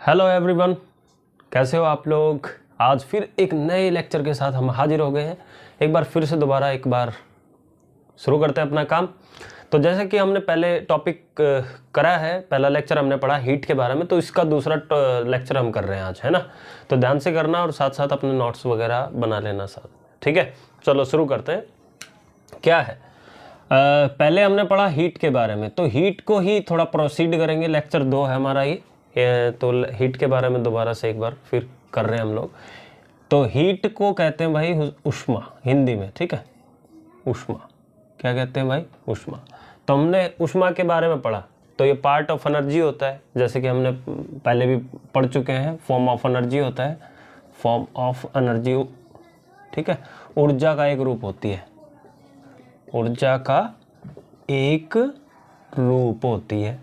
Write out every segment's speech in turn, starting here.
Hello everyone, कैसे हो आप लोग। आज फिर एक नए लेक्चर के साथ हम हाजिर हो गए हैं। एक बार फिर से दोबारा एक बार शुरू करते हैं अपना काम। तो जैसे कि हमने पहले टॉपिक करा है, पहला लेक्चर हमने पढ़ा हीट के बारे में, तो इसका दूसरा लेक्चर हम कर रहे हैं आज, है ना। तो ध्यान से करना और साथ साथ अपने नोट्स वगैरह बना लेना साथ, ठीक है। चलो शुरू करते हैं। क्या है, पहले हमने पढ़ा हीट के बारे में, तो हीट को ही थोड़ा प्रोसीड करेंगे। लेक्चर 2 है हमारा ये, तो हीट के बारे में दोबारा से एक बार फिर कर रहे हैं हम लोग। तो हीट को कहते हैं भाई ऊष्मा, हिंदी में, ठीक है। ऊष्मा क्या कहते हैं भाई? ऊष्मा। तो हमने ऊष्मा के बारे में पढ़ा, तो ये पार्ट ऑफ एनर्जी होता है, जैसे कि हमने पहले भी पढ़ चुके हैं। फॉर्म ऑफ एनर्जी होता है, फॉर्म ऑफ एनर्जी, ठीक है। ऊर्जा का एक रूप होती है, ऊर्जा का एक रूप होती है,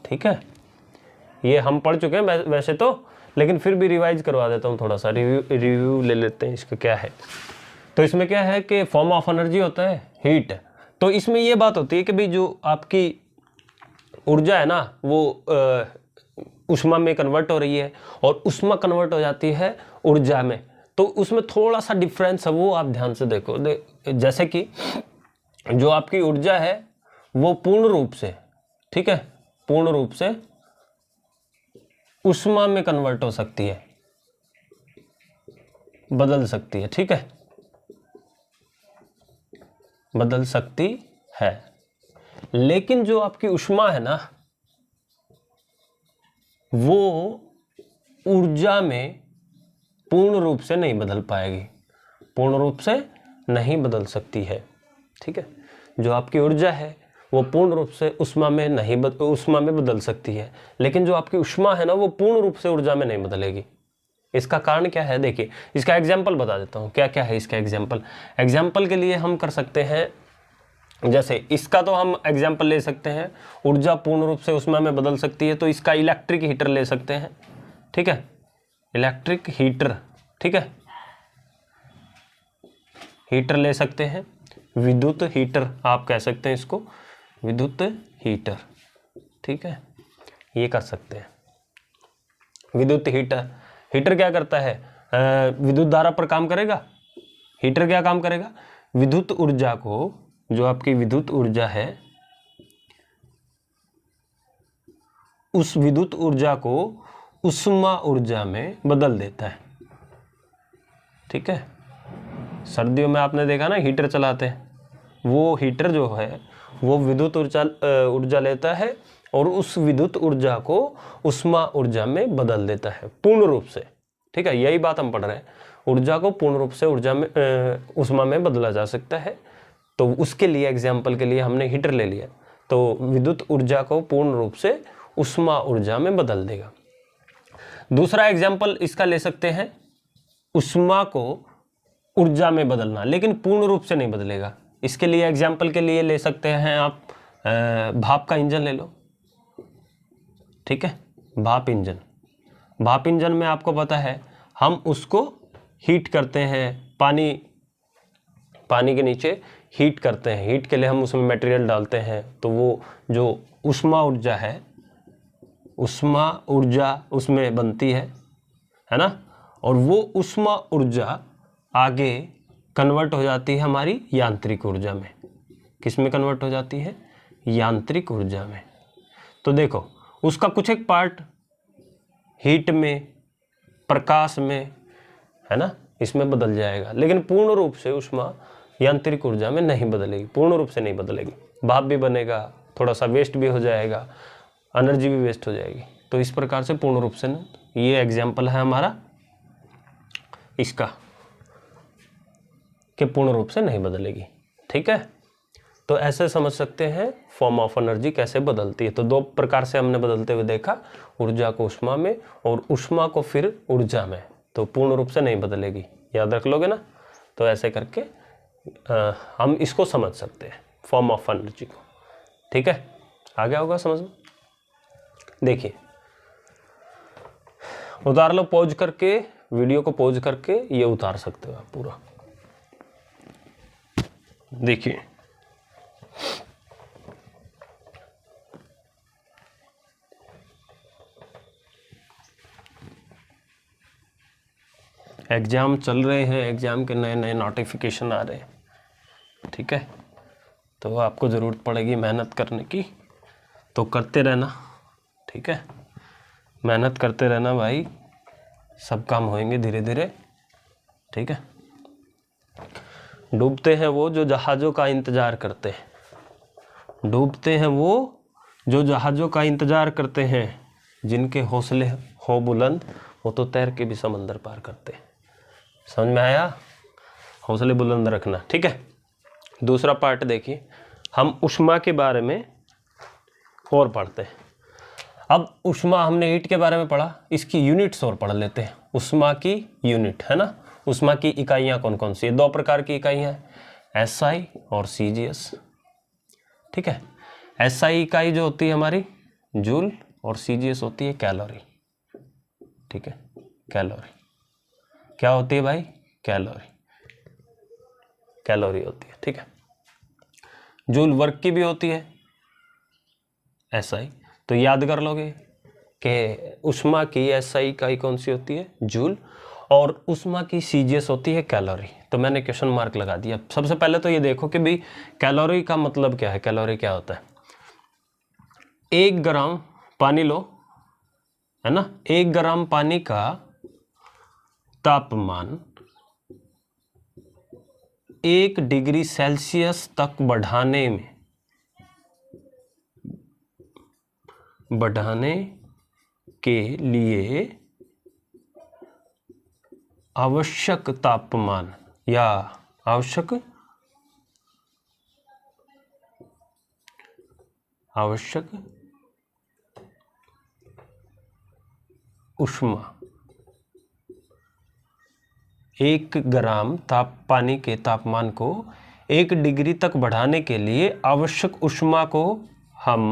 ठीक है। ये हम पढ़ चुके हैं वैसे तो, लेकिन फिर भी रिवाइज करवा देता हूँ, थोड़ा सा रिव्यू ले लेते हैं इसका क्या है। तो इसमें क्या है कि फॉर्म ऑफ एनर्जी होता है हीट। तो इसमें ये बात होती है कि भाई जो आपकी ऊर्जा है ना, वो ऊष्मा में कन्वर्ट हो रही है, और ऊष्मा कन्वर्ट हो जाती है ऊर्जा में। तो उसमें थोड़ा सा डिफरेंस है, वो आप ध्यान से देखो। जैसे कि जो आपकी ऊर्जा है वो पूर्ण रूप से, ठीक है, पूर्ण रूप से ऊष्मा में कन्वर्ट हो सकती है, बदल सकती है, ठीक है, बदल सकती है। लेकिन जो आपकी ऊष्मा है ना, वो ऊर्जा में पूर्ण रूप से नहीं बदल पाएगी, पूर्ण रूप से नहीं बदल सकती है, ठीक है। जो आपकी ऊर्जा है वो पूर्ण रूप से ऊष्मा में नहीं ऊष्मा में बदल सकती है, लेकिन जो आपकी ऊष्मा है ना, वो पूर्ण रूप से ऊर्जा में नहीं बदलेगी। इसका कारण क्या है, देखिए इसका एग्जाम्पल बता देता हूँ। क्या क्या है इसका एग्जाम्पल। एग्जाम्पल के लिए हम कर सकते हैं, जैसे इसका तो हम एग्जाम्पल ले सकते हैं, ऊर्जा पूर्ण रूप से ऊष्मा में बदल सकती है, तो इसका इलेक्ट्रिक हीटर ले सकते हैं, ठीक है, इलेक्ट्रिक हीटर, ठीक है, हीटर ले सकते हैं। विद्युत हीटर आप कह सकते हैं इसको, विद्युत हीटर, ठीक है, ये कर सकते हैं। विद्युत हीटर, हीटर क्या करता है, विद्युत धारा पर काम करेगा। हीटर क्या काम करेगा, विद्युत ऊर्जा को, जो आपकी विद्युत ऊर्जा है, उस विद्युत ऊर्जा को ऊष्मा ऊर्जा में बदल देता है, ठीक है। सर्दियों में आपने देखा ना हीटर चलाते हैं, वो हीटर जो है वो विद्युत ऊर्जा लेता है और उस विद्युत ऊर्जा को ऊष्मा ऊर्जा में बदल देता है पूर्ण रूप से, ठीक है। यही बात हम पढ़ रहे हैं, ऊर्जा को पूर्ण रूप से ऊर्जा में ऊष्मा में बदला जा सकता है। तो उसके लिए एग्जाम्पल के लिए हमने हीटर ले लिया, तो विद्युत ऊर्जा को पूर्ण रूप से ऊष्मा ऊर्जा में बदल देगा। दूसरा एग्जाम्पल इसका ले सकते हैं, ऊष्मा को ऊर्जा में बदलना, लेकिन पूर्ण रूप से नहीं बदलेगा। इसके लिए एग्जाम्पल के लिए ले सकते हैं आप भाप का इंजन ले लो, ठीक है, भाप इंजन। भाप इंजन में आपको पता है हम उसको हीट करते हैं, पानी के नीचे हीट करते हैं। हीट के लिए हम उसमें मटेरियल डालते हैं, तो वो जो ऊष्मा ऊर्जा है, ऊष्मा ऊर्जा उसमें बनती है ना। और वो ऊष्मा ऊर्जा आगे कन्वर्ट हो जाती है हमारी यांत्रिक ऊर्जा में। किस में कन्वर्ट हो जाती है? यांत्रिक ऊर्जा में। तो देखो उसका कुछ एक पार्ट हीट में, प्रकाश में, है ना, इसमें बदल जाएगा, लेकिन पूर्ण रूप से ऊष्मा यांत्रिक ऊर्जा में नहीं बदलेगी, पूर्ण रूप से नहीं बदलेगी। भाप भी बनेगा, थोड़ा सा वेस्ट भी हो जाएगा, एनर्जी भी वेस्ट हो जाएगी। तो इस प्रकार से पूर्ण रूप से नहीं। ये एग्जाम्पल है हमारा इसका, कि पूर्ण रूप से नहीं बदलेगी, ठीक है। तो ऐसे समझ सकते हैं फॉर्म ऑफ एनर्जी कैसे बदलती है। तो दो प्रकार से हमने बदलते हुए देखा, ऊर्जा को ऊष्मा में और ऊष्मा को फिर ऊर्जा में। तो पूर्ण रूप से नहीं बदलेगी, याद रख लोगे ना। तो ऐसे करके हम इसको समझ सकते हैं फॉर्म ऑफ एनर्जी को, ठीक है। आ गया होगा समझ में। देखिए उतार लो, पॉज करके, वीडियो को पॉज करके ये उतार सकते हो आप पूरा। देखिए एग्ज़ाम चल रहे हैं, एग्ज़ाम के नए नए नोटिफिकेशन आ रहे हैं, ठीक है। तो आपको ज़रूरत पड़ेगी मेहनत करने की, तो करते रहना, ठीक है। मेहनत करते रहना भाई, सब काम होंगे धीरे धीरे, ठीक है। डूबते हैं वो जो जहाज़ों का इंतज़ार करते हैं, डूबते हैं वो जो जहाज़ों का इंतज़ार करते हैं, जिनके हौसले हो बुलंद वो तो तैर के भी समंदर पार करते हैं। समझ में आया? हौसले बुलंद रखना, ठीक है। दूसरा पार्ट देखिए, हम ऊष्मा के बारे में और पढ़ते हैं। अब ऊष्मा हमने हीट के बारे में पढ़ा, इसकी यूनिट्स और पढ़ लेते हैं। ऊष्मा की यूनिट है ना, ऊष्मा की इकाइयाँ कौन कौन सी है? दो प्रकार की इकाइयाँ हैं, SI और CGS, ठीक है। SI इकाई जो होती है हमारी जूल, और CGS होती है कैलोरी, ठीक है। कैलोरी क्या होती है भाई? कैलोरी, कैलोरी होती है, ठीक है। जूल वर्क की भी होती है, SI, तो याद कर लोगे कि ऊष्मा की SI इकाई कौन सी होती है? जूल, और ऊष्मा की CGS होती है कैलोरी। तो मैंने क्वेश्चन मार्क लगा दिया। सबसे पहले तो ये देखो कि भाई कैलोरी का मतलब क्या है, कैलोरी क्या होता है? 1 ग्राम पानी लो, है ना, 1 ग्राम पानी का तापमान 1 डिग्री सेल्सियस तक बढ़ाने के लिए आवश्यक तापमान या आवश्यक ऊष्मा, 1 ग्राम पानी के तापमान को 1 डिग्री तक बढ़ाने के लिए आवश्यक ऊष्मा को हम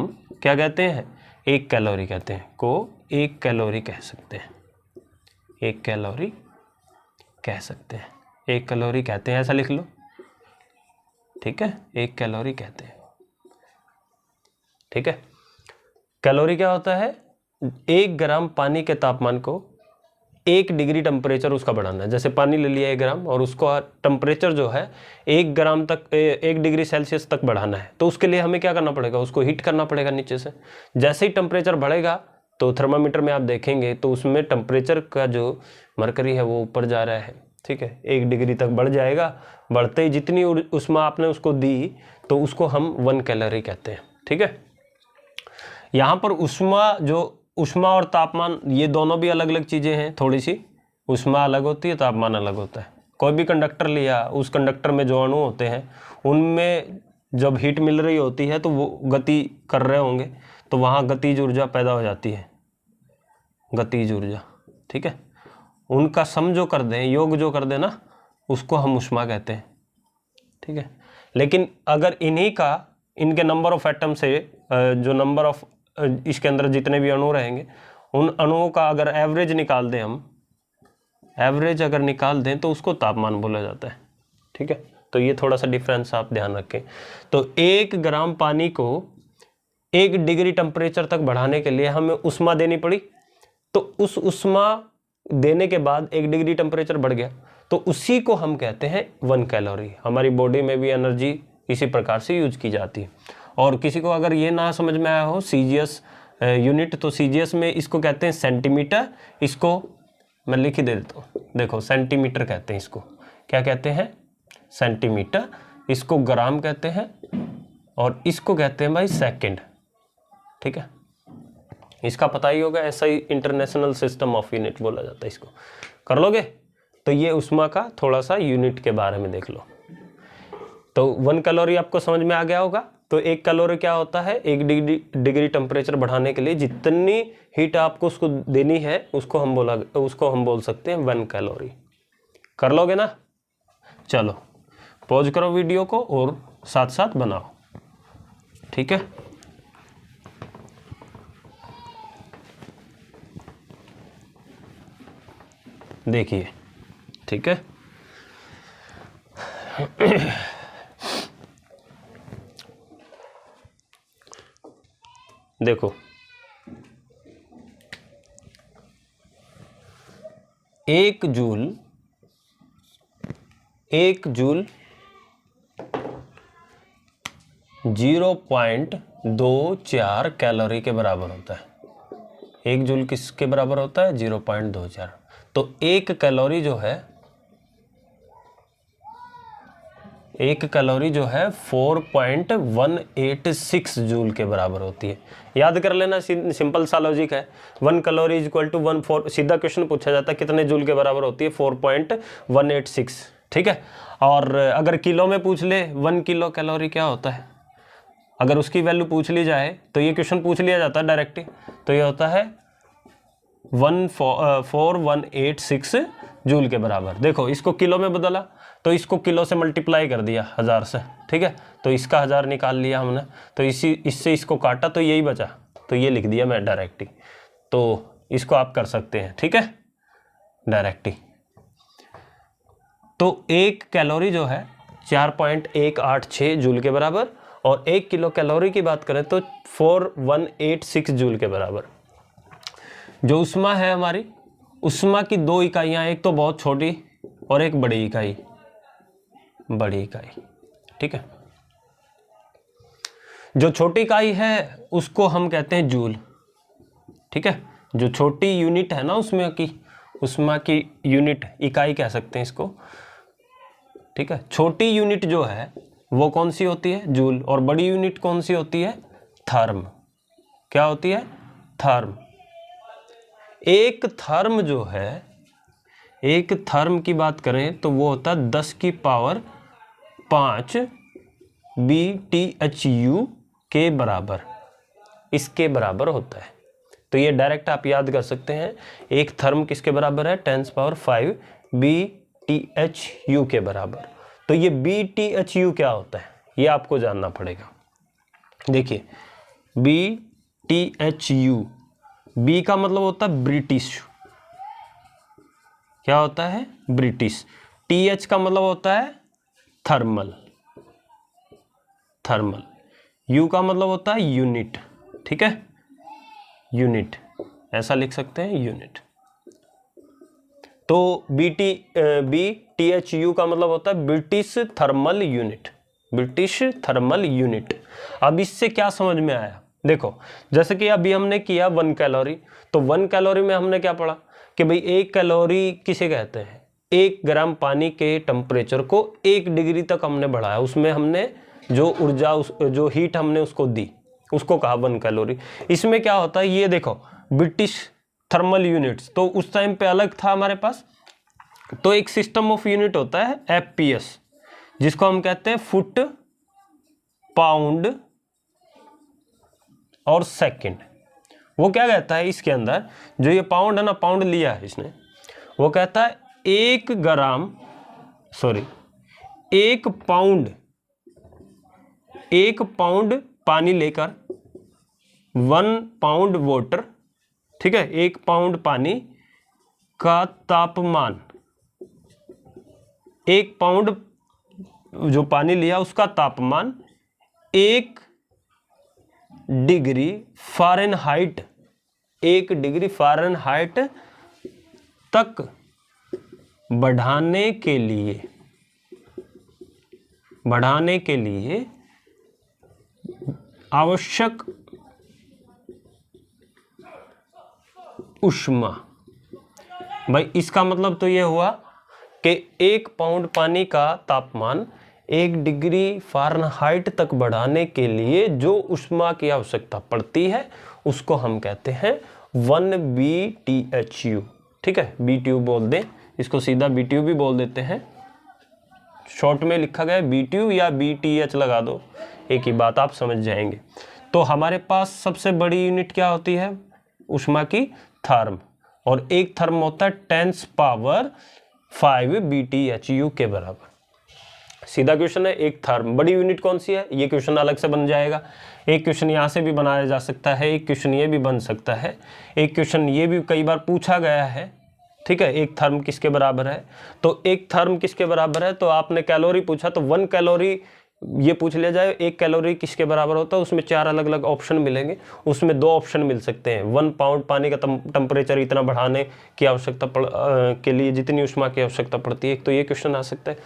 क्या कहते हैं? 1 कैलोरी कहते हैं, को 1 कैलोरी कह सकते हैं, 1 कैलोरी कह सकते हैं, 1 कैलोरी कहते हैं, ऐसा लिख लो, ठीक है। 1 कैलोरी कहते हैं, ठीक है। कैलोरी क्या होता है? 1 ग्राम पानी के तापमान को 1 डिग्री टेम्परेचर उसका बढ़ाना है। जैसे पानी ले लिया 1 ग्राम और उसको टेम्परेचर जो है 1 ग्राम तक 1 डिग्री सेल्सियस तक बढ़ाना है, तो उसके लिए हमें क्या करना पड़ेगा? उसको हीट करना पड़ेगा नीचे से। जैसे ही टेम्परेचर बढ़ेगा तो थर्मामीटर में आप देखेंगे तो उसमें टेम्परेचर का जो मरकरी है वो ऊपर जा रहा है, ठीक है। 1 डिग्री तक बढ़ जाएगा, बढ़ते ही जितनी ऊष्मा आपने उसको दी तो उसको हम 1 कैलोरी कहते हैं, ठीक है। यहाँ पर ऊष्मा और तापमान ये दोनों भी अलग अलग चीज़ें हैं थोड़ी सी। ऊष्मा अलग होती है, तापमान अलग होता है। कोई भी कंडक्टर लिया, उस कंडक्टर में जो अणु होते हैं उनमें जब हीट मिल रही होती है तो वो गति कर रहे होंगे, तो वहाँ गतिज ऊर्जा पैदा हो जाती है, गतिज ऊर्जा, ठीक है। उनका सम जो कर दें, योग जो कर दें ना, उसको हम ऊष्मा कहते हैं, ठीक है। लेकिन अगर इनके नंबर ऑफ एटम से जो नंबर ऑफ इसके अंदर जितने भी अणु रहेंगे उन अणुओं का अगर एवरेज निकाल दें, हम एवरेज अगर निकाल दें तो उसको तापमान बोला जाता है, ठीक है। तो ये थोड़ा सा डिफरेंस आप ध्यान रखें। तो 1 ग्राम पानी को 1 डिग्री टेम्परेचर तक बढ़ाने के लिए हमें ऊष्मा देनी पड़ी, तो उस ऊष्मा देने के बाद 1 डिग्री टेम्परेचर बढ़ गया, तो उसी को हम कहते हैं 1 कैलोरी। हमारी बॉडी में भी एनर्जी इसी प्रकार से यूज की जाती है। और किसी को अगर ये ना समझ में आया हो CGS यूनिट, तो CGS में इसको कहते हैं सेंटीमीटर, इसको मैं लिख ही दे देता हूँ, देखो सेंटीमीटर कहते हैं इसको। क्या कहते हैं? सेंटीमीटर। इसको ग्राम कहते हैं और इसको कहते हैं भाई सेकंड, ठीक है। इसका पता ही होगा, SI international system of unit बोला जाता है इसको, कर लोगे? तो ये ऊष्मा का थोड़ा सा यूनिट के बारे में देख लो। तो 1 कैलोरी आपको समझ में आ गया होगा। तो 1 कैलोरी क्या होता है? 1 डिग्री टेम्परेचर बढ़ाने के लिए जितनी हीट आपको उसको देनी है उसको हम बोल सकते हैं 1 कैलोरी। कर लोगे ना? चलो पॉज करो वीडियो को और साथ साथ बनाओ, ठीक है। देखिए, ठीक है। देखो 1 जूल 1 जूल 0.24 कैलोरी के बराबर होता है। 1 जूल किसके बराबर होता है? 0.24। तो 1 कैलोरी जो है 4.186 जूल के बराबर होती है। याद कर लेना, सिंपल सा लॉजिक है। 1 कैलोरी इज इक्वल टू 1/4। सीधा क्वेश्चन पूछा जाता है कितने जूल के बराबर होती है? 4.186। ठीक है। और अगर किलो में पूछ ले 1 किलो कैलोरी क्या होता है, अगर उसकी वैल्यू पूछ ली जाए तो ये क्वेश्चन पूछ लिया जाता है डायरेक्टली। तो ये होता है 4186 जूल के बराबर। देखो इसको किलो में बदला तो इसको किलो से मल्टीप्लाई कर दिया 1000 से। ठीक है, तो इसका 1000 निकाल लिया हमने, तो इससे इसको काटा तो यही बचा, तो ये लिख दिया मैं डायरेक्टली। तो इसको आप कर सकते हैं, ठीक है, डायरेक्टली। तो 1 कैलोरी जो है 4.186 जूल के बराबर, और 1 किलो कैलोरी की बात करें तो 4186 जूल के बराबर। जो उष्मा है हमारी, उष्मा की 2 इकाइयाँ, एक तो बहुत छोटी और एक बड़ी इकाई, ठीक है। जो छोटी इकाई है उसको हम कहते हैं जूल, ठीक है। जो छोटी यूनिट है ना उसमें की, उष्मा की यूनिट, इकाई कह सकते हैं इसको, ठीक है। छोटी यूनिट जो है वो कौन सी होती है? जूल। और बड़ी यूनिट कौन सी होती है? थर्म। क्या होती है? थर्म। एक थर्म जो है, एक थर्म की बात करें तो वो होता है 10 की पावर 5 BTHU के बराबर, इसके बराबर होता है। तो ये डायरेक्ट आप याद कर सकते हैं, एक थर्म किसके बराबर है? 10⁵ BTHU के बराबर। तो ये BTHU क्या होता है ये आपको जानना पड़ेगा। देखिए BTHU, B का मतलब होता है ब्रिटिश, क्या होता है? ब्रिटिश। TH का मतलब होता है थर्मल, थर्मल। U का मतलब होता है यूनिट, ठीक है, यूनिट, ऐसा लिख सकते हैं, यूनिट। तो BTHU का मतलब होता है British thermal unit, British thermal unit. अब इससे क्या समझ में आया? देखो जैसे कि अभी हमने किया 1 कैलोरी, तो 1 कैलोरी में हमने क्या पढ़ा कि भाई 1 कैलोरी किसे कहते हैं? 1 ग्राम पानी के टेम्परेचर को 1 डिग्री तक हमने बढ़ाया, उसमें हमने जो ऊर्जा, जो हीट हमने उसको दी, उसको कहा 1 कैलोरी। इसमें क्या होता है ये देखो, ब्रिटिश थर्मल यूनिट्स, तो उस टाइम पे अलग था हमारे पास। तो एक सिस्टम ऑफ यूनिट होता है FPS, जिसको हम कहते हैं फुट, पाउंड और सेकंड। वो क्या कहता है इसके अंदर, जो ये पाउंड है ना, पाउंड लिया है इसने, वो कहता है 1 पाउंड पानी लेकर 1 पाउंड वाटर, ठीक है, 1 पाउंड पानी का तापमान, 1 पाउंड जो पानी लिया उसका तापमान 1 डिग्री फ़ारेनहाइट, 1 डिग्री फ़ारेनहाइट तक बढ़ाने के लिए आवश्यक ऊष्मा। भाई इसका मतलब तो ये हुआ कि 1 पाउंड पानी का तापमान 1 डिग्री फ़ारेनहाइट तक बढ़ाने के लिए जो ऊष्मा की आवश्यकता पड़ती है उसको हम कहते हैं 1 BTHU, ठीक है। BTU बोल दें, इसको सीधा BTU भी बोल देते हैं, शॉर्ट में लिखा गया है BTU या BTH लगा दो, एक ही बात, आप समझ जाएंगे। तो हमारे पास सबसे बड़ी यूनिट क्या होती है ऊष्मा की? थर्म। और एक थर्म होता है 10⁵ BTHU के बराबर। सीधा क्वेश्चन है, एक थर्म, बड़ी यूनिट कौन सी है? ये क्वेश्चन अलग से बन जाएगा। एक क्वेश्चन यहाँ से भी बनाया जा सकता है, एक क्वेश्चन ये भी बन सकता है, एक क्वेश्चन ये भी कई बार पूछा गया है, ठीक है। एक थर्म किसके बराबर है? तो एक थर्म किसके बराबर है? तो आपने कैलोरी पूछा तो 1 कैलोरी ये पूछ लिया जाए, 1 कैलोरी किसके बराबर होता है? उसमें 4 अलग अलग ऑप्शन मिलेंगे, उसमें 2 ऑप्शन मिल सकते हैं। 1 पाउंड पानी का टेम्परेचर इतना बढ़ाने की आवश्यकता के लिए जितनी ऊष्मा की आवश्यकता पड़ती है, एक तो ये क्वेश्चन आ सकता है।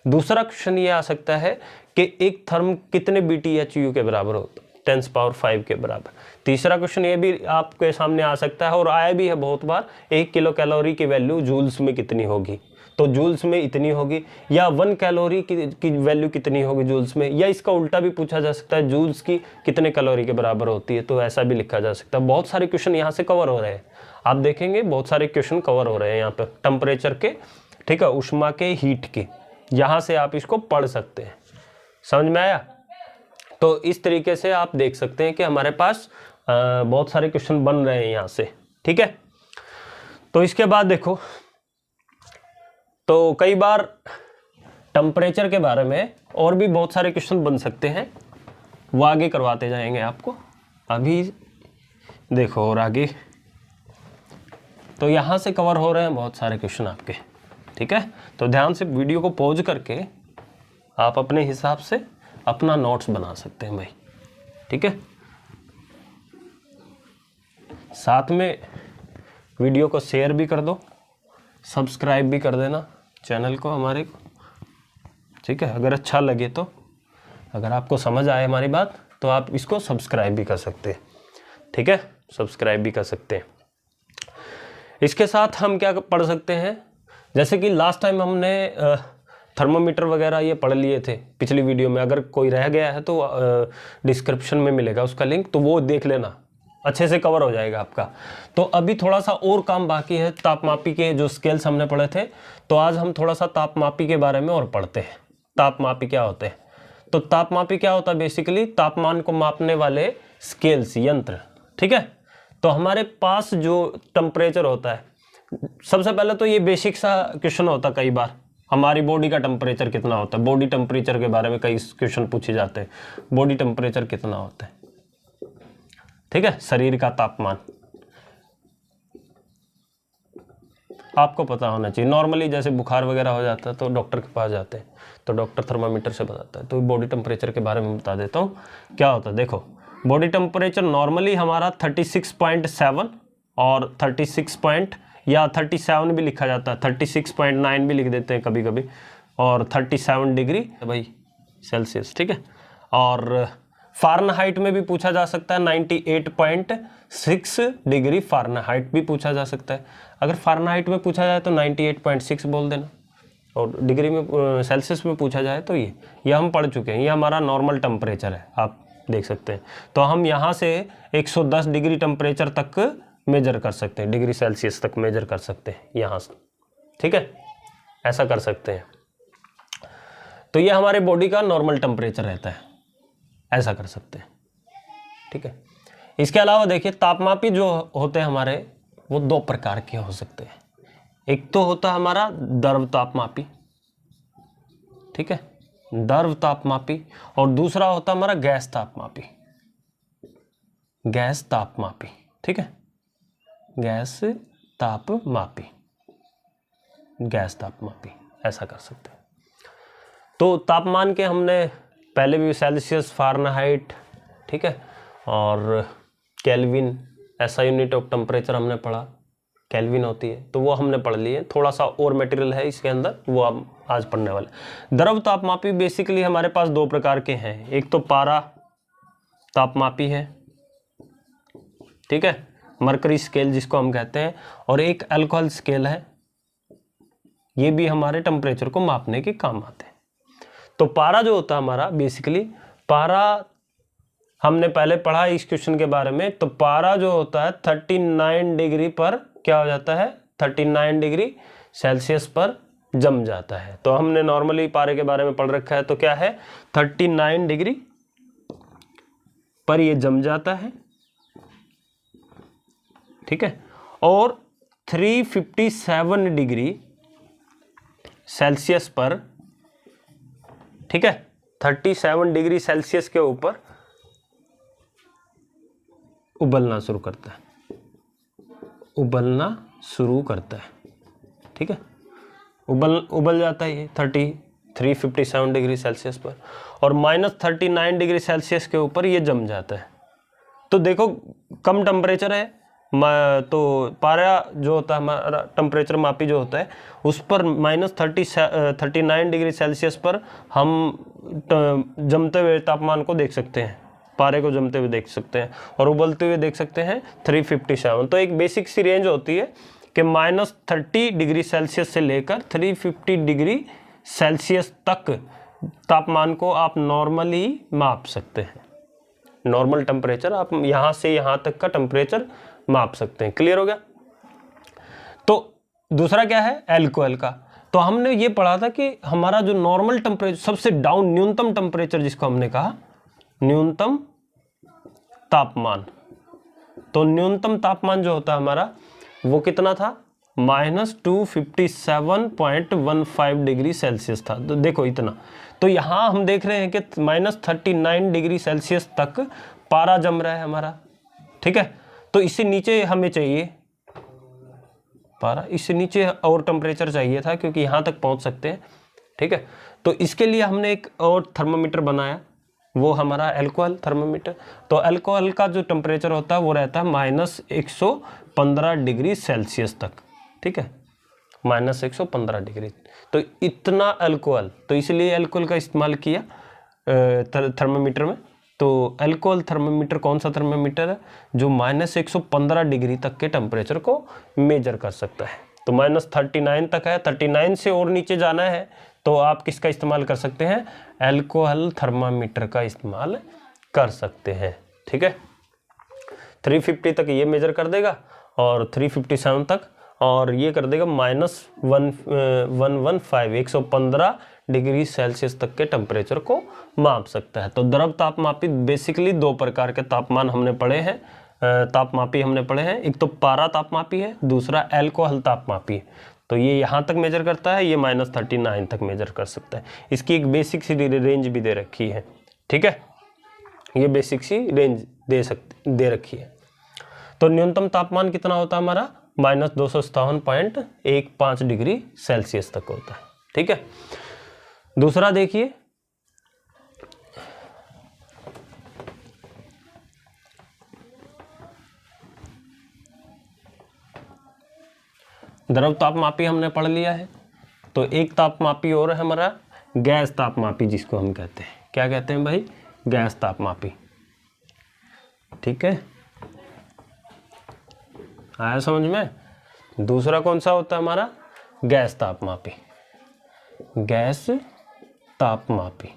दूसरा क्वेश्चन ये आ सकता है कि एक थर्म कितने BTU के बराबर होता है, 10⁵ के बराबर। तीसरा क्वेश्चन ये भी आपके सामने आ सकता है और आया भी है बहुत बार, 1 किलो कैलोरी की वैल्यू जूल्स में कितनी होगी, तो जूल्स में इतनी होगी, या 1 कैलोरी की वैल्यू कितनी होगी जूल्स में, या इसका उल्टा भी पूछा जा सकता है, जूल्स की कितने कैलोरी के बराबर होती है, तो ऐसा भी लिखा जा सकता है। बहुत सारे क्वेश्चन यहाँ से कवर हो रहे हैं, आप देखेंगे बहुत सारे क्वेश्चन कवर हो रहे हैं यहाँ पे टेम्परेचर के, ठीक है, ऊष्मा के, हीट के, यहाँ से आप इसको पढ़ सकते हैं। समझ में आया? तो इस तरीके से आप देख सकते हैं कि हमारे पास बहुत सारे क्वेश्चन बन रहे हैं यहाँ से, ठीक है। तो इसके बाद देखो, तो कई बार टेम्परेचर के बारे में और भी बहुत सारे क्वेश्चन बन सकते हैं, वो आगे करवाते जाएंगे आपको। अभी देखो और आगे तो यहाँ से कवर हो रहे हैं बहुत सारे क्वेश्चन आपके, ठीक है। तो ध्यान से वीडियो को पॉज करके आप अपने हिसाब से अपना नोट्स बना सकते हैं भाई, ठीक है। साथ में वीडियो को शेयर भी कर दो, सब्सक्राइब भी कर देना चैनल को हमारे को, ठीक है। अगर अच्छा लगे तो, अगर आपको समझ आए हमारी बात, तो आप इसको सब्सक्राइब भी कर सकते हैं, ठीक है, सब्सक्राइब भी कर सकते हैं। इसके साथ हम क्या पढ़ सकते हैं, जैसे कि लास्ट टाइम हमने थर्मोमीटर वगैरह ये पढ़ लिए थे पिछली वीडियो में। अगर कोई रह गया है तो डिस्क्रिप्शन में मिलेगा उसका लिंक, तो वो देख लेना, अच्छे से कवर हो जाएगा आपका। तो अभी थोड़ा सा और काम बाकी है, तापमापी के जो स्केल्स हमने पढ़े थे, तो आज हम थोड़ा सा तापमापी के बारे में और पढ़ते हैं। तापमापी क्या होते हैं? तो तापमापी क्या होता है? बेसिकली तापमान को मापने वाले स्केल्स, यंत्र, ठीक है। तो हमारे पास जो टेम्परेचर होता है, सबसे पहले तो ये बेसिक सा क्वेश्चन होता है, कई बार हमारी बॉडी का टेम्परेचर कितना होता है, बॉडी टेम्परेचर के बारे में कई क्वेश्चन पूछे जाते हैं, बॉडी टेम्परेचर कितना होता है, ठीक है, शरीर का तापमान आपको पता होना चाहिए। नॉर्मली जैसे बुखार वगैरह हो जाता है तो डॉक्टर के पास जाते हैं, तो डॉक्टर थर्मामीटर से बताता है। तो बॉडी टेम्परेचर के बारे में बता देता हूँ क्या होता है। देखो, बॉडी टेम्परेचर नॉर्मली हमारा 36.7 और 37 भी लिखा जाता है, 36.9 भी लिख देते हैं कभी कभी, और 37 डिग्री भाई सेल्सियस, ठीक है। और फ़ारेनहाइट में भी पूछा जा सकता है, 98.6 डिग्री फ़ारेनहाइट भी पूछा जा सकता है। अगर फ़ारेनहाइट में पूछा जाए तो 98.6 बोल देना, और डिग्री में सेल्सियस में पूछा जाए तो ये हम पढ़ चुके हैं, ये हमारा नॉर्मल टेम्परेचर है, आप देख सकते हैं। तो हम यहाँ से 110 डिग्री टेम्परेचर तक मेजर कर सकते हैं, डिग्री सेल्सियस तक मेजर कर सकते हैं यहाँ से, ठीक है, ऐसा कर सकते हैं। तो ये हमारे बॉडी का नॉर्मल टेम्परेचर रहता है, ऐसा कर सकते हैं, ठीक है। इसके अलावा देखिए, तापमापी जो होते हैं हमारे, वो 2 प्रकार के हो सकते हैं। एक तो होता है हमारा द्रव तापमापी, ठीक है, द्रव तापमापी, और दूसरा होता है हमारा गैस तापमापी, गैस तापमापी, ठीक है, गैस तापमापी, गैस तापमापी, ऐसा कर सकते हैं। तो तापमान के हमने पहले भी सेल्सियस, फ़ारेनहाइट, ठीक है, और केल्विन, ऐसा यूनिट ऑफ टेम्परेचर हमने पढ़ा, केल्विन होती है, तो वो हमने पढ़ लिए। थोड़ा सा और मटेरियल है इसके अंदर, वो हम आज पढ़ने वाले। द्रव तापमापी बेसिकली हमारे पास 2 प्रकार के हैं, एक तो पारा तापमापी है, ठीक है, मरकरी स्केल जिसको हम कहते हैं, और एक अल्कोहल स्केल है, ये भी हमारे टेम्परेचर को मापने के काम आते हैं। तो पारा जो होता है हमारा, बेसिकली पारा हमने पहले पढ़ा इस क्वेश्चन के बारे में। तो पारा जो होता है 39 डिग्री पर क्या हो जाता है, 39 डिग्री सेल्सियस पर जम जाता है। तो हमने नॉर्मली पारे के बारे में पढ़ रखा है, तो क्या है, 39 डिग्री पर ये जम जाता है, ठीक है, और 357 डिग्री सेल्सियस पर, ठीक है, 37 डिग्री सेल्सियस के ऊपर उबलना शुरू करता है, उबलना शुरू करता है, ठीक है, उबल जाता है ये 357 डिग्री सेल्सियस पर, और -39 डिग्री सेल्सियस के ऊपर ये जम जाता है। तो देखो, कम टेम्परेचर है, तो पारा जो होता है हमारा टेम्परेचर मापी जो होता है उस पर -39 डिग्री सेल्सियस पर हम जमते हुए तापमान को देख सकते हैं, पारे को जमते हुए देख सकते हैं और उबलते हुए देख सकते हैं 357। तो एक बेसिक सी रेंज होती है कि -30 डिग्री सेल्सियस से लेकर 350 डिग्री सेल्सियस तक तापमान को आप नॉर्मली माप सकते हैं। नॉर्मल टेम्परेचर आप यहाँ से यहाँ तक का टेम्परेचर माप सकते हैं। क्लियर हो गया। तो दूसरा क्या है, एल्कोहल का। तो हमने ये पढ़ा था कि हमारा जो नॉर्मल टेम्परेचर, सबसे डाउन न्यूनतम टेम्परेचर जिसको हमने कहा न्यूनतम तापमान, तो न्यूनतम तापमान जो होता है हमारा वो कितना था, -257.15 डिग्री सेल्सियस था। तो देखो इतना, तो यहाँ हम देख रहे हैं कि -39 डिग्री सेल्सियस तक पारा जम रहा है हमारा, ठीक है। तो इससे नीचे हमें चाहिए पारा, इससे नीचे और टेम्परेचर चाहिए था क्योंकि यहाँ तक पहुँच सकते हैं, ठीक है। तो इसके लिए हमने एक और थर्मोमीटर बनाया, वो हमारा अल्कोहल थर्मोमीटर। तो अल्कोहल का जो टेम्परेचर होता है वो रहता है -115 डिग्री सेल्सियस तक, ठीक है, -115 डिग्री। तो इतना अल्कोहल, तो इसलिए अल्कोहल का इस्तेमाल किया थर्मोमीटर में। तो अल्कोहल थर्मोमीटर कौन सा थर्मोमीटर है, जो -115 डिग्री तक के टेम्परेचर को मेजर कर सकता है। तो -39 तक है, 39 से और नीचे जाना है तो आप किसका इस्तेमाल कर सकते हैं, अल्कोहल थर्मामीटर का इस्तेमाल कर सकते हैं, ठीक है। 350 तक ये मेजर कर देगा और 357 तक, और ये कर देगा -115 डिग्री सेल्सियस तक के टेम्परेचर को माप सकता है। तो द्रव तापमापी बेसिकली दो प्रकार के तापमान हमने पढ़े हैं, तापमापी हमने पढ़े हैं। एक तो पारा तापमापी है, दूसरा अल्कोहल तापमापी है। तो ये यहाँ तक मेजर करता है, ये -39 तक मेजर कर सकता है। इसकी एक बेसिक सी रेंज भी दे रखी है, ठीक है, ये बेसिक सी रेंज दे रखी है। तो न्यूनतम तापमान कितना होता है हमारा, -257.15 डिग्री सेल्सियस तक होता है, ठीक है। दूसरा देखिए, द्रव तापमापी हमने पढ़ लिया है। तो एक तापमापी और है हमारा गैस तापमापी, जिसको हम कहते हैं, क्या कहते हैं भाई, गैस तापमापी, ठीक है, आया समझ में। दूसरा कौन सा होता है हमारा, गैस तापमापी। गैस तापमापी,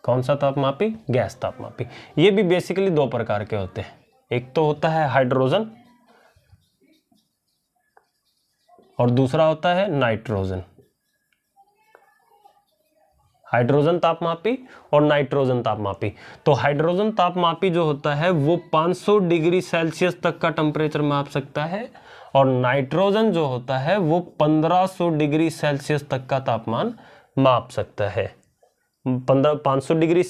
कौन सा तापमापी, गैस तापमापी। ये भी बेसिकली दो प्रकार के होते हैं, एक तो होता है हाइड्रोजन और दूसरा होता है नाइट्रोजन। हाइड्रोजन तापमापी और नाइट्रोजन तापमापी। तो हाइड्रोजन तापमापी जो होता है वो 500 डिग्री सेल्सियस तक का टेम्परेचर माप सकता है, और नाइट्रोजन जो होता है वो 1500 डिग्री सेल्सियस तक का तापमान माप सकता है। 500 डिग्री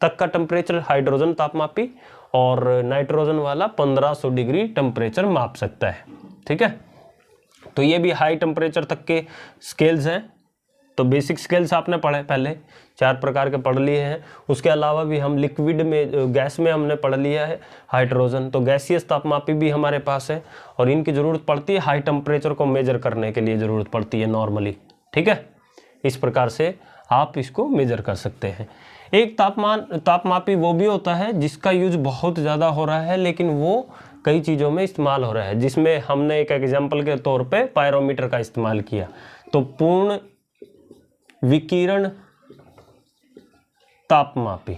तक का टेम्परेचर हाइड्रोजन तापमापी और नाइट्रोजन वाला 1500 डिग्री टेम्परेचर माप सकता है, ठीक है। तो ये भी हाई टेम्परेचर तक के स्केल्स हैं। तो बेसिक स्केल्स आपने पढ़े, पहले 4 प्रकार के पढ़ लिए हैं। उसके अलावा भी हम लिक्विड में, गैस में हमने पढ़ लिया है हाइड्रोजन। तो गैसियस तापमापी भी हमारे पास है और इनकी ज़रूरत पड़ती है हाई टेम्परेचर को मेजर करने के लिए, ज़रूरत पड़ती है नॉर्मली, ठीक है। इस प्रकार से आप इसको मेजर कर सकते हैं। एक तापमापी वो भी होता है जिसका यूज बहुत ज़्यादा हो रहा है, लेकिन वो कई चीज़ों में इस्तेमाल हो रहा है, जिसमें हमने एक एग्जाम्पल के तौर पे पायरोमीटर का इस्तेमाल किया। तो पूर्ण विकिरण तापमापी,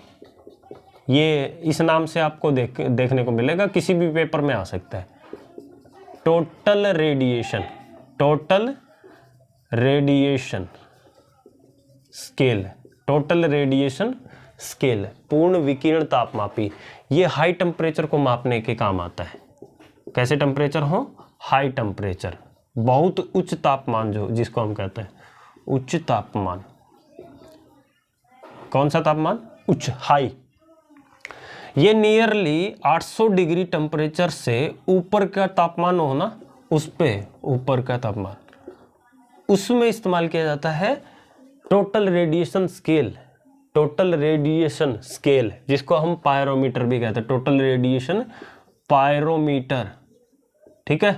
ये इस नाम से आपको देखने को मिलेगा, किसी भी पेपर में आ सकता है। Total radiation scale, total radiation scale, पूर्ण विकिरण तापमापी। ये हाई टेम्परेचर को मापने के काम आता है। कैसे टेम्परेचर हो, हाई टेम्परेचर, बहुत उच्च तापमान, जो जिसको हम कहते हैं उच्च तापमान। कौन सा तापमान, उच्च, हाई। ये नियरली 800 डिग्री टेम्परेचर से ऊपर का तापमान हो ना, उस पे ऊपर का तापमान, उसमें इस्तेमाल किया जाता है total radiation scale. Total radiation scale, जिसको हम पायरोमीटर भी कहते हैं, टोटल रेडिएशन पायरोमीटर, ठीक है,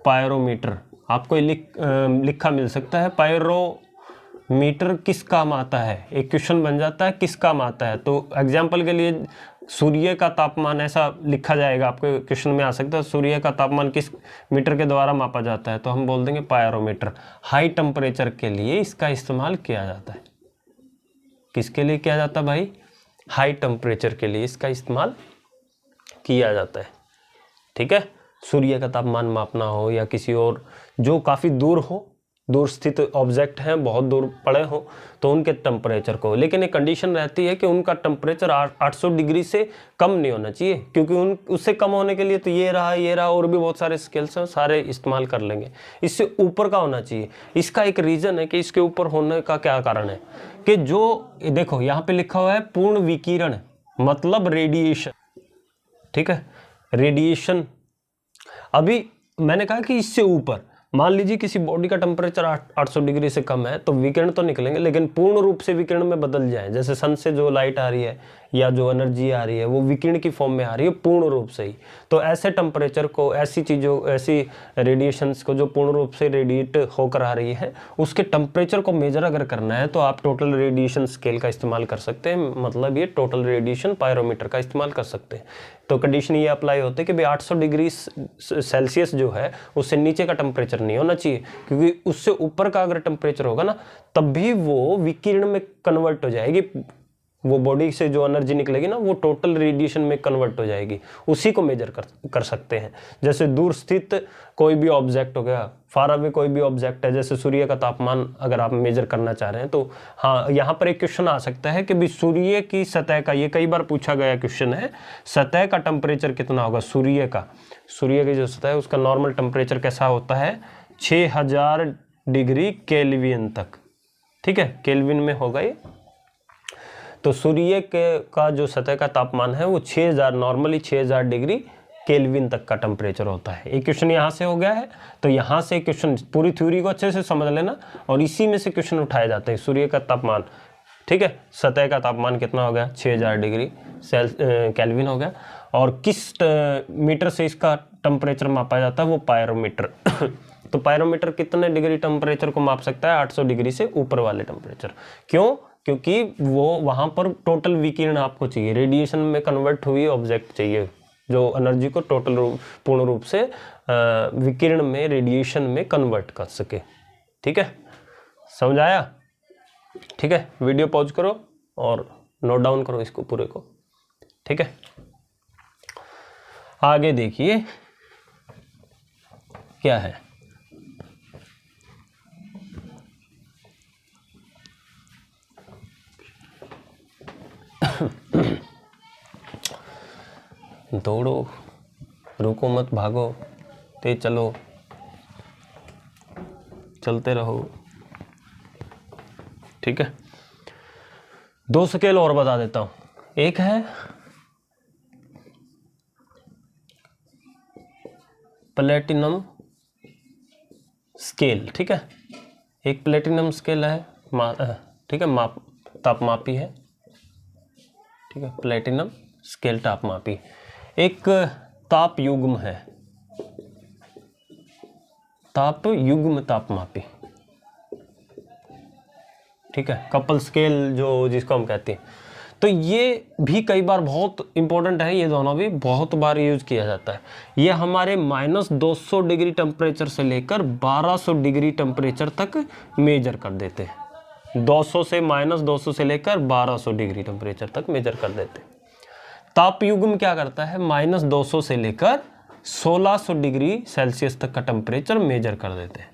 पायरोमीटर आपको लिखा मिल सकता है। पायरोमीटर किस काम आता है, एक क्वेश्चन बन जाता है किस काम आता है। तो एग्जाम्पल के लिए सूर्य का तापमान ऐसा लिखा जाएगा, आपके क्वेश्चन में आ सकता है सूर्य का तापमान किस मीटर के द्वारा मापा जाता है, तो हम बोल देंगे पायरोमीटर। हाई टेम्परेचर के लिए इसका इस्तेमाल किया जाता है। किसके लिए किया जाता है भाई, हाई टेम्परेचर के लिए इसका इस्तेमाल किया जाता है, ठीक है। सूर्य का तापमान मापना हो या किसी और जो काफ़ी दूर हो, दूर स्थित ऑब्जेक्ट हैं, बहुत दूर पड़े हो, तो उनके टेम्परेचर को, लेकिन एक कंडीशन रहती है कि उनका टेम्परेचर 800 डिग्री से कम नहीं होना चाहिए, क्योंकि उससे कम होने के लिए तो ये रहा और भी बहुत सारे स्केल्स हैं, सारे इस्तेमाल कर लेंगे। इससे ऊपर का होना चाहिए। इसका एक रीज़न है कि इसके ऊपर होने का क्या कारण है कि जो देखो यहाँ पे लिखा हुआ है पूर्ण विकिरण, मतलब रेडिएशन, ठीक है, रेडिएशन। अभी मैंने कहा कि इससे ऊपर, मान लीजिए किसी बॉडी का टेम्परेचर 800 डिग्री से कम है तो विकिरण तो निकलेंगे, लेकिन पूर्ण रूप से विकिरण में बदल जाए, जैसे सन से जो लाइट आ रही है या जो एनर्जी आ रही है वो विकिरण की फॉर्म में आ रही है पूर्ण रूप से ही। तो ऐसे टेम्परेचर को, ऐसी चीज़ों, ऐसी रेडिएशंस को जो पूर्ण रूप से रेडिएट होकर आ रही है, उसके टेम्परेचर को मेजर अगर करना है तो आप टोटल रेडिएशन स्केल का इस्तेमाल कर सकते हैं, मतलब ये टोटल रेडिएशन पायरोमीटर का इस्तेमाल कर सकते हैं। तो कंडीशन ये अप्लाई होती है कि भाई 800 डिग्री सेल्सियस जो है उससे नीचे का टेम्परेचर नहीं होना चाहिए, क्योंकि उससे ऊपर का अगर टेम्परेचर होगा ना तब भी वो विकिरण में कन्वर्ट हो जाएगी, वो बॉडी से जो एनर्जी निकलेगी ना वो टोटल रेडिएशन में कन्वर्ट हो जाएगी। उसी को मेजर कर सकते हैं। जैसे दूर स्थित कोई भी ऑब्जेक्ट हो गया, फार अवे कोई भी ऑब्जेक्ट है, जैसे सूर्य का तापमान अगर आप मेजर करना चाह रहे हैं तो हाँ, यहाँ पर एक क्वेश्चन आ सकता है कि भी सूर्य की सतह का, ये कई बार पूछा गया क्वेश्चन है, सतह का टेम्परेचर कितना होगा सूर्य का। सूर्य की जो सतह है उसका नॉर्मल टेम्परेचर कैसा होता है, 6000 डिग्री केल्विन तक, ठीक है, केल्विन में होगा ये। तो सूर्य का जो सतह का तापमान है वो 6000, नॉर्मली 6000 डिग्री केल्विन तक का टेम्परेचर होता है। एक क्वेश्चन यहाँ से हो गया है, तो यहाँ से क्वेश्चन, पूरी थ्योरी को अच्छे से समझ लेना और इसी में से क्वेश्चन उठाए जाते हैं। सूर्य का तापमान, ठीक है, सतह का तापमान कितना हो गया, 6000 डिग्री केल्विन हो गया, और किस मीटर से इसका टेम्परेचर मापा जाता है, वो पायरोमीटर। तो पायरोमीटर कितने डिग्री टेम्परेचर को माप सकता है, 800 डिग्री से ऊपर वाले टेम्परेचर। क्यों, क्योंकि वो वहाँ पर टोटल विकिरण आपको चाहिए, रेडिएशन में कन्वर्ट हुई ऑब्जेक्ट चाहिए, जो एनर्जी को टोटल पूर्ण रूप से विकिरण में, रेडिएशन में कन्वर्ट कर सके, ठीक है, समझ आया, ठीक है। वीडियो पॉज करो और नोट डाउन करो इसको पूरे को, ठीक है। आगे देखिए क्या है, दौड़ो, रुको मत, भागो, तेज चलो, चलते रहो, ठीक है। 2 स्केल और बता देता हूं। एक है प्लेटिनम स्केल, ठीक है, एक प्लेटिनम स्केल है, ठीक है, तापमापी है, ठीक है, प्लेटिनम स्केल तापमापी। एक ताप युग्म है, ताप युग्म तापमापी, ठीक है, कपल स्केल जो जिसको हम कहते हैं। तो ये भी कई बार बहुत इंपॉर्टेंट है, ये दोनों भी बहुत बार यूज किया जाता है। ये हमारे -200 डिग्री टेम्परेचर से लेकर 1200 डिग्री टेम्परेचर तक मेजर कर देते हैं। 200 से -200 से लेकर 1200 डिग्री टेम्परेचर तक मेजर कर देते हैं। ताप युग्म क्या करता है, -200 से लेकर 1600 डिग्री सेल्सियस तक का टेम्परेचर मेजर कर देते हैं,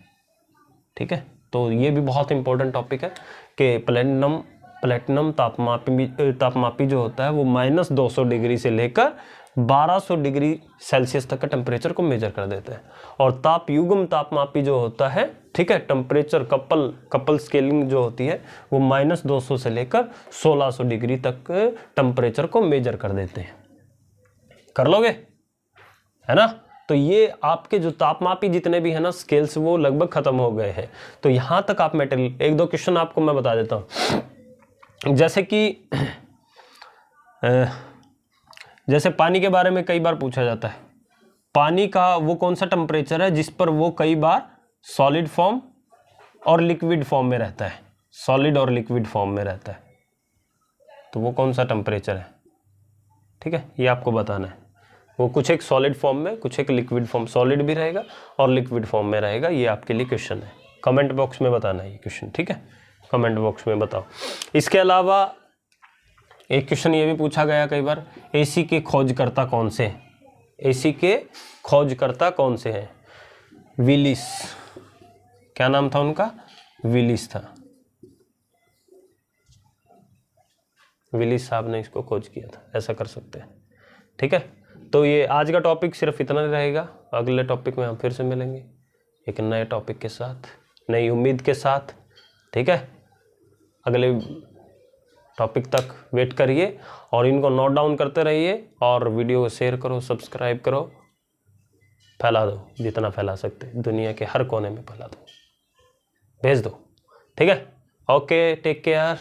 ठीक है। तो ये भी बहुत इंपॉर्टेंट टॉपिक है कि प्लेटिनम तापमापी जो होता है वो -200 डिग्री से लेकर 1200 डिग्री सेल्सियस तक का टेम्परेचर को मेजर कर देते हैं। और ताप युग्म तापमापी जो होता है, ठीक है, टेम्परेचर कपल स्केलिंग जो होती है वो -200 से लेकर 1600 डिग्री तक टेम्परेचर को मेजर कर देते हैं। कर लोगे, है ना। तो ये आपके जो तापमापी जितने भी है ना स्केल्स वो लगभग खत्म हो गए हैं। तो यहाँ तक आप मेटेरियल, 1-2 क्वेश्चन आपको मैं बता देता हूँ। जैसे कि जैसे पानी के बारे में कई बार पूछा जाता है, पानी का वो कौन सा टेम्परेचर है जिस पर वो कई बार सॉलिड फॉर्म और लिक्विड फॉर्म में रहता है, सॉलिड और लिक्विड फॉर्म में रहता है, तो वो कौन सा टेम्परेचर है। ठीक है, ये आपको बताना है। वो कुछ एक सॉलिड फॉर्म में, कुछ एक लिक्विड फॉर्म, सॉलिड भी रहेगा और लिक्विड फॉर्म में रहेगा। ये आपके लिए क्वेश्चन है, कमेंट बॉक्स में बताना है ये क्वेश्चन। ठीक है, कमेंट बॉक्स में बताओ। इसके अलावा एक क्वेश्चन ये भी पूछा गया कई बार, एसी के खोजकर्ता कौन से हैं? एसी के खोजकर्ता कौन से हैं? विलिस, क्या नाम था उनका? विलिस था। विलिस साहब ने इसको खोज किया था, ऐसा कर सकते हैं। ठीक है, तो ये आज का टॉपिक सिर्फ इतना ही रहेगा। अगले टॉपिक में हम फिर से मिलेंगे एक नए टॉपिक के साथ, नई उम्मीद के साथ। ठीक है, अगले टॉपिक तक वेट करिए और इनको नोट डाउन करते रहिए और वीडियो को शेयर करो, सब्सक्राइब करो, फैला दो जितना फैला सकते, दुनिया के हर कोने में फैला दो, भेज दो। ठीक है, ओके, टेक केयर।